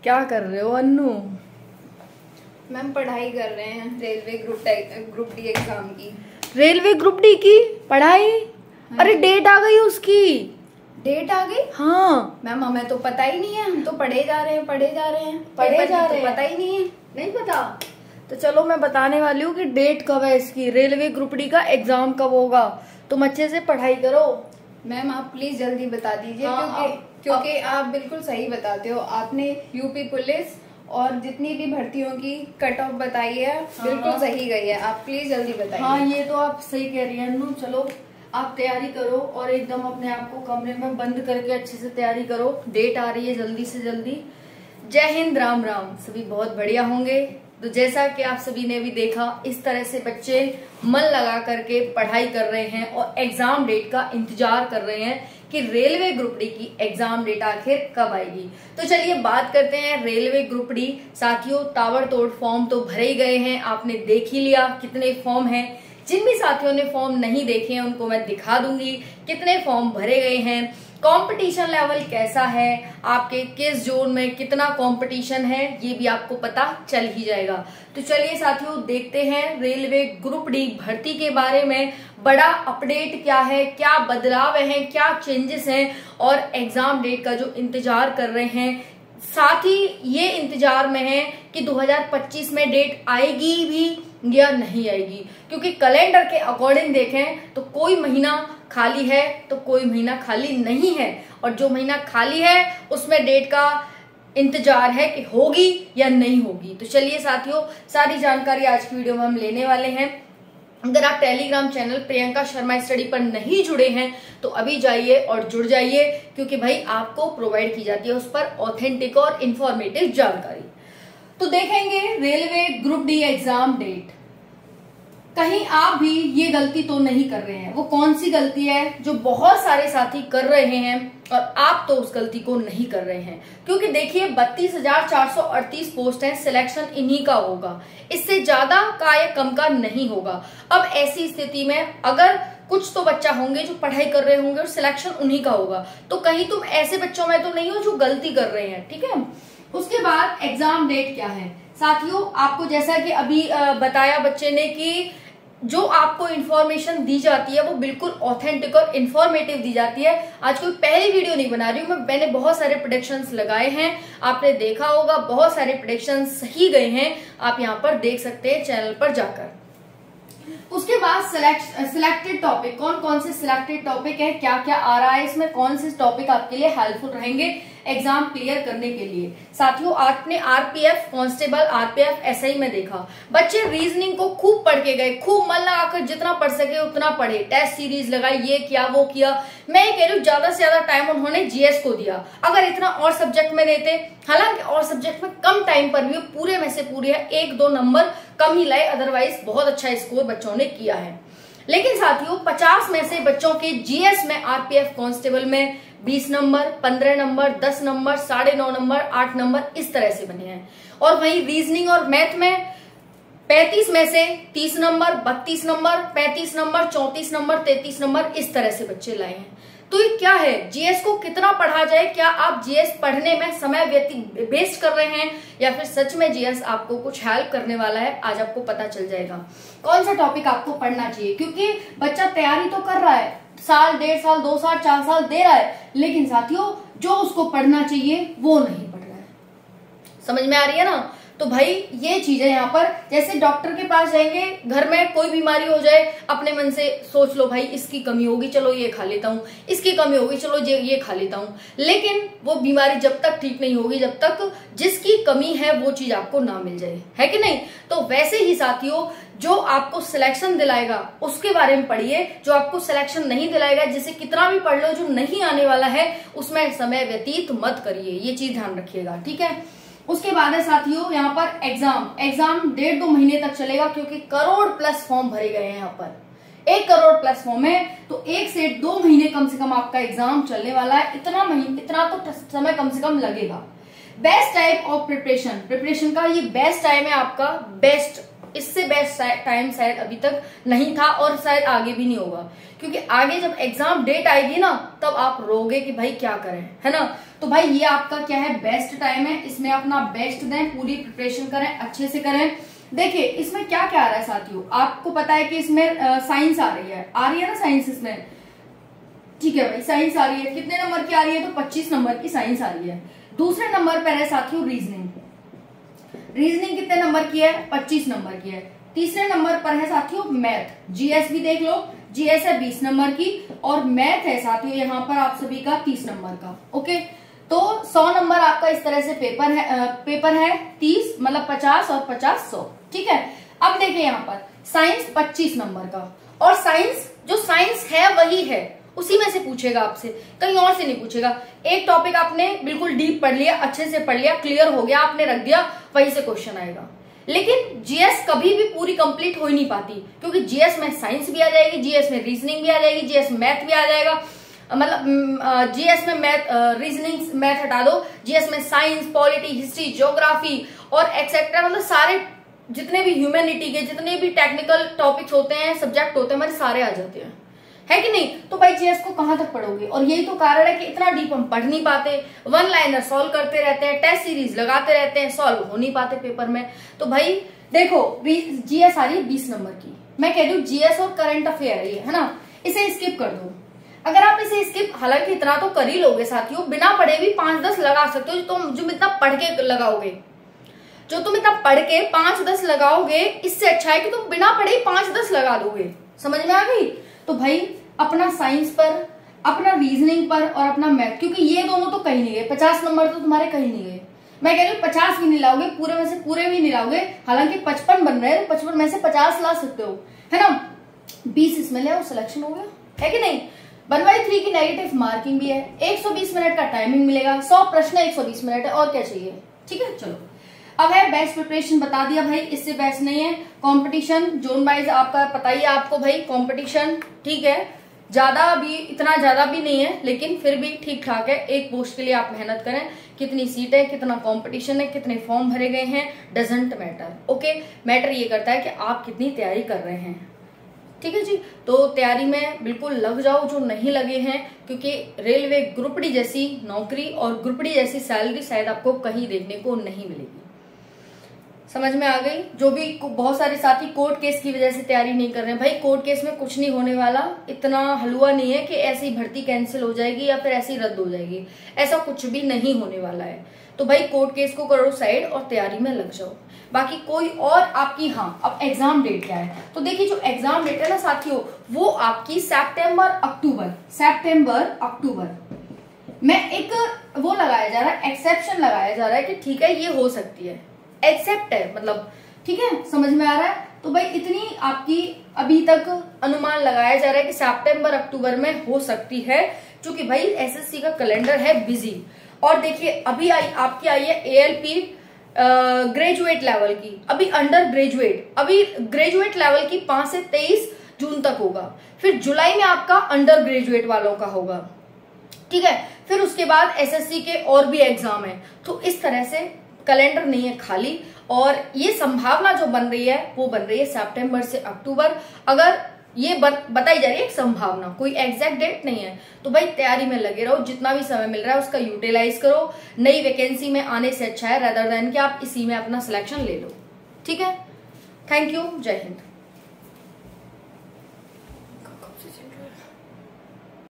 क्या कर रहे हो अन्नू? मैम पढ़ाई कर रहे हैं रेलवे ग्रुप डी एग्जाम की। रेलवे ग्रुप डी की पढ़ाई? अरे डेट आ गई उसकी। डेट आ गई? हाँ मैम हमें तो पता ही नहीं है, हम तो पढ़े जा रहे हैं पता ही नहीं है। नहीं पता तो चलो मैं बताने वाली हूँ कि डेट कब है इसकी। रेलवे ग्रुप डी का एग्जाम कब होगा, तुम अच्छे से पढ़ाई करो। मैम आप प्लीज जल्दी बता दीजिए। हाँ, क्योंकि आप बिल्कुल सही बताते हो। आपने यूपी पुलिस और जितनी भी भर्तियों की कट ऑफ बताई है, बिल्कुल सही गई है। आप प्लीज जल्दी बताइए। हाँ ये तो आप सही कह रही हैं अन्नू। चलो आप तैयारी करो और एकदम अपने आप को कमरे में बंद करके अच्छे से तैयारी करो। डेट आ रही है जल्दी से जल्दी। जय हिंद, राम राम। सभी बहुत बढ़िया होंगे। तो जैसा कि आप सभी ने भी देखा, इस तरह से बच्चे मन लगा करके पढ़ाई कर रहे हैं और एग्जाम डेट का इंतजार कर रहे हैं कि रेलवे ग्रुप डी की एग्जाम डेट आखिर कब आएगी। तो चलिए बात करते हैं रेलवे ग्रुप डी। साथियों ताबड़तोड़ फॉर्म तो भरे ही गए हैं, आपने देख ही लिया कितने फॉर्म हैं। जिन भी साथियों ने फॉर्म नहीं देखे हैं उनको मैं दिखा दूंगी कितने फॉर्म भरे गए हैं, कंपटीशन लेवल कैसा है, आपके किस जोन में कितना कंपटीशन है, ये भी आपको पता चल ही जाएगा। तो चलिए साथियों देखते हैं रेलवे ग्रुप डी भर्ती के बारे में बड़ा अपडेट क्या है, क्या बदलाव है, क्या चेंजेस हैं और एग्जाम डेट का जो इंतजार कर रहे हैं। साथ ही ये इंतजार में है कि 2025 में डेट आएगी भी या नहीं आएगी, क्योंकि कैलेंडर के अकॉर्डिंग देखें तो कोई महीना खाली है तो कोई महीना खाली नहीं है, और जो महीना खाली है उसमें डेट का इंतजार है कि होगी या नहीं होगी। तो चलिए साथियों सारी जानकारी आज की वीडियो में हम लेने वाले हैं। अगर आप Telegram channel Priyanka Sharma study पर नहीं जुड़े हैं तो अभी जाइए और जुड़ जाइए, क्योंकि भाई आपको प्रोवाइड की जाती है उस पर ऑथेंटिक और इंफॉर्मेटिव जानकारी। तो देखेंगे railway group D exam date. कहीं आप भी ये गलती तो नहीं कर रहे हैं। वो कौन सी गलती है जो बहुत सारे साथी कर रहे हैं और आप तो उस गलती को नहीं कर रहे हैं, क्योंकि देखिए 32,438 पोस्ट हैं, सिलेक्शन इन्हीं का होगा, इससे ज्यादा का या कम का नहीं होगा। अब ऐसी स्थिति में अगर कुछ तो बच्चा होंगे जो पढ़ाई कर रहे होंगे और सिलेक्शन उन्हीं का होगा, तो कहीं तुम ऐसे बच्चों में तो नहीं हो जो गलती कर रहे हैं, ठीक है। उसके बाद एग्जाम डेट क्या है साथियों, आपको जैसा कि अभी बताया बच्चे ने कि जो आपको इन्फॉर्मेशन दी जाती है वो बिल्कुल ऑथेंटिक और इन्फॉर्मेटिव दी जाती है। आज कोई पहली वीडियो नहीं बना रही हूँ मैं, मैंने बहुत सारे प्रेडिक्शंस लगाए हैं, आपने देखा होगा बहुत सारे प्रेडिक्शंस सही गए हैं, आप यहाँ पर देख सकते हैं चैनल पर जाकर। उसके बाद सिलेक्टेड टॉपिक, कौन कौन से सिलेक्टेड टॉपिक है, क्या क्या आ रहा है इसमें, कौन से टॉपिक आपके लिए हेल्पफुल रहेंगे एग्जाम क्लियर करने के लिए। साथियों आपने आरपीएफ कांस्टेबल, आरपीएफ एसआई में देखा बच्चे रीजनिंग को खूब पढ़ के गए, खूब मन लगाकर जितना पढ़ सके उतना पढ़े, टेस्ट सीरीज लगाई, ये किया वो किया। मैं ये कह रही हूँ ज्यादा से ज्यादा टाइम उन्होंने जीएस को दिया। अगर इतना और सब्जेक्ट में देते, हालांकि और सब्जेक्ट में कम टाइम पर भी पूरे में से पूरे 1-2 नंबर कम ही लाए, अदरवाइज बहुत अच्छा स्कोर बच्चों ने किया है। लेकिन साथियों 50 में से बच्चों के जीएस में आरपीएफ कांस्टेबल में 20 number, 15 number, 10 number, 9.5 number, 8 number इस तरह से बने हैं। और वहीं रीजनिंग और मैथ में 35 में से 30 number, 32 number, 35 number, 34 number, 33 number इस तरह से बच्चे लाए हैं। तो ये क्या है, जीएस को कितना पढ़ा जाए, क्या आप जीएस पढ़ने में समय वेस्ट कर रहे हैं या फिर सच में जीएस आपको कुछ हेल्प करने वाला है, आज आपको पता चल जाएगा कौन सा टॉपिक आपको पढ़ना चाहिए। क्योंकि बच्चा तैयारी तो कर रहा है, साल, 1.5 साल, 2 साल, 4 साल दे रहा है, लेकिन साथियों जो उसको पढ़ना चाहिए वो नहीं पढ़ रहा है। समझ में आ रही है ना। तो भाई ये चीजें यहाँ पर, जैसे डॉक्टर के पास जाएंगे, घर में कोई बीमारी हो जाए, अपने मन से सोच लो भाई इसकी कमी होगी चलो ये खा लेता हूँ, इसकी कमी होगी चलो ये खा लेता हूँ, लेकिन वो बीमारी जब तक ठीक नहीं होगी जब तक जिसकी कमी है वो चीज आपको ना मिल जाए, है कि नहीं। तो वैसे ही साथियों जो आपको सिलेक्शन दिलाएगा उसके बारे में पढ़िए, जो आपको सिलेक्शन नहीं दिलाएगा जिसे कितना भी पढ़ लो जो नहीं आने वाला है उसमें समय व्यतीत मत करिए, ये चीज ध्यान रखिएगा, ठीक है। उसके बाद है साथियों यहाँ पर एग्जाम 1.5-2 महीने तक चलेगा, क्योंकि करोड़ प्लस फॉर्म भरे गए हैं यहाँ पर। 1 करोड़ प्लस फॉर्म है तो 1 से 2 महीने कम से कम आपका एग्जाम चलने वाला है। इतना तो समय कम से कम लगेगा। बेस्ट टाइप ऑफ प्रिपरेशन का ये बेस्ट टाइम है आपका, बेस्ट इससे बेस्ट टाइम शायद अभी तक नहीं था और शायद आगे भी नहीं होगा, क्योंकि आगे जब एग्जाम डेट आएगी ना तब आप रोगे कि भाई क्या करें, है ना। तो भाई ये आपका क्या है, बेस्ट टाइम है, इसमें अपना बेस्ट दें, पूरी प्रिपरेशन करें, अच्छे से करें। देखिए इसमें क्या क्या आ रहा है साथियों, आपको पता है कि इसमें साइंस आ रही है ना साइंस इसमें, ठीक है भाई साइंस आ रही है। कितने नंबर की आ रही है, तो 25 नंबर की साइंस आ रही है। दूसरे नंबर पर है साथियों रीजनिंग, रीजनिंग कितने नंबर की है, 25 नंबर की है। तीसरे नंबर पर है साथियों मैथ, जीएस भी देख लो, जीएस है 20 नंबर की, और मैथ है साथियों यहाँ पर आप सभी का 30 नंबर का। ओके, तो 100 नंबर आपका इस तरह से पेपर है 30 मतलब 50 और 50 100, ठीक है। अब देखिए यहाँ पर साइंस 25 नंबर का, और साइंस जो साइंस है वही है, उसी में से पूछेगा आपसे, कहीं और से नहीं पूछेगा। एक टॉपिक आपने बिल्कुल डीप पढ़ लिया, अच्छे से पढ़ लिया, क्लियर हो गया, आपने रख दिया, वहीं से क्वेश्चन आएगा। लेकिन जीएस कभी भी पूरी कंप्लीट हो ही नहीं पाती, क्योंकि जीएस में साइंस भी आ जाएगी, जीएस में रीजनिंग भी आ जाएगी, जीएस में मैथ भी आ जाएगा, मतलब जीएस में मैथ, रीजनिंग मैथ हटा दो, जीएस में साइंस, पॉलिटी, हिस्ट्री, ज्योग्राफी और एक्सेट्रा, मतलब सारे जितने भी ह्यूमैनिटी के जितने भी टेक्निकल टॉपिक्स होते हैं, सब्जेक्ट होते हैं, हमारे सारे आ जाते हैं, है कि नहीं। तो भाई जीएस को कहां तक पढ़ोगे, और यही तो कारण है कि इतना डीप हम पढ़ नहीं पाते, वन लाइनर सॉल्व करते रहते हैं, टेस्ट सीरीज लगाते रहते हैं, सॉल्व हो नहीं पाते पेपर में। तो भाई देखो जीएस आ रही है 20 नंबर की, मैं कह दूं जीएस और करंट अफेयर है ना, इसे स्किप कर दो। अगर आप इसे स्किप, हालांकि इतना तो कर ही लोगे साथियों, बिना पढ़े भी 5-10 लगा सकते हो, तुम जो इतना पढ़ के लगाओगे, जो तुम इतना पढ़ के 5-10 लगाओगे, इससे अच्छा है कि तुम बिना पढ़े 5-10 लगा दोगे। समझ में आ गई। तो भाई अपना साइंस पर, अपना रीजनिंग पर और अपना मैथ, क्योंकि ये दोनों तो कहीं नहीं गए, 50 नंबर तो तुम्हारे कहीं नहीं गए। मैं कह रही हूँ 50 भी नहीं लाओगे, पूरे में से पूरे भी नहीं लाओगे, हालांकि 55 बन रहे हैं, 55 में से 50 ला सकते हो, है ना। 20 इसमें ले आओ, सिलेक्शन हो गया, है कि नहीं। 1/3 की नेगेटिव मार्किंग भी है, 120 मिनट का टाइमिंग मिलेगा, 100 प्रश्न 120 मिनट है, और क्या चाहिए, ठीक है। चलो अब है बेस्ट प्रिपरेशन, बता दिया भाई, इससे बेस्ट नहीं है। कंपटीशन जोन वाइज आपका पता ही है आपको भाई, कंपटीशन ठीक है, ज्यादा भी, इतना ज्यादा भी नहीं है, लेकिन फिर भी ठीक ठाक है। एक पोस्ट के लिए आप मेहनत करें, कितनी सीट है, कितना कंपटीशन है, कितने फॉर्म भरे गए हैं, डजंट मैटर। ओके, मैटर ये करता है कि आप कितनी तैयारी कर रहे हैं, ठीक है जी। तो तैयारी में बिल्कुल लग जाओ जो नहीं लगे हैं, क्योंकि रेलवे ग्रुप डी जैसी नौकरी और ग्रुप डी जैसी सैलरी शायद आपको कहीं देखने को नहीं मिलेगी। समझ में आ गई। जो भी बहुत सारे साथी कोर्ट केस की वजह से तैयारी नहीं कर रहे हैं, भाई कोर्ट केस में कुछ नहीं होने वाला, इतना हलवा नहीं है कि ऐसी भर्ती कैंसिल हो जाएगी या फिर ऐसी रद्द हो जाएगी, ऐसा कुछ भी नहीं होने वाला है। तो भाई कोर्ट केस को करो साइड और तैयारी में लग जाओ। बाकी कोई और आपकी, हाँ अब एग्जाम डेट क्या है, तो देखिए जो एग्जाम डेट है ना साथियों, वो आपकी सितंबर अक्टूबर में एक वो लगाया जा रहा है, एक्सेप्शन लगाया जा रहा है कि ठीक है ये हो सकती है, एक्सेप्ट है मतलब, ठीक है समझ में आ रहा है। तो भाई इतनी आपकी अभी तक अनुमान लगाया जा रहा है कि सितंबर अक्टूबर में हो सकती है, क्योंकि भाई एसएससी का कैलेंडर है बिजी। और देखिए अभी आपकी आई है एएलपी ग्रेजुएट लेवल की, अभी अंडर ग्रेजुएट, अभी ग्रेजुएट लेवल की 5 से 23 जून तक होगा, फिर जुलाई में आपका अंडर ग्रेजुएट वालों का होगा, ठीक है। फिर उसके बाद एसएससी के और भी एग्जाम है। तो इस तरह से कैलेंडर नहीं है खाली, और ये संभावना जो बन रही है वो बन रही है सितंबर से अक्टूबर। अगर ये बताई जा रही है संभावना, कोई एग्जैक्ट डेट नहीं है। तो भाई तैयारी में लगे रहो, जितना भी समय मिल रहा है उसका यूटिलाइज करो। नई वैकेंसी में आने से अच्छा है रेदर देन कि आप इसी में अपना सिलेक्शन ले लो, ठीक है। थैंक यू, जय हिंद।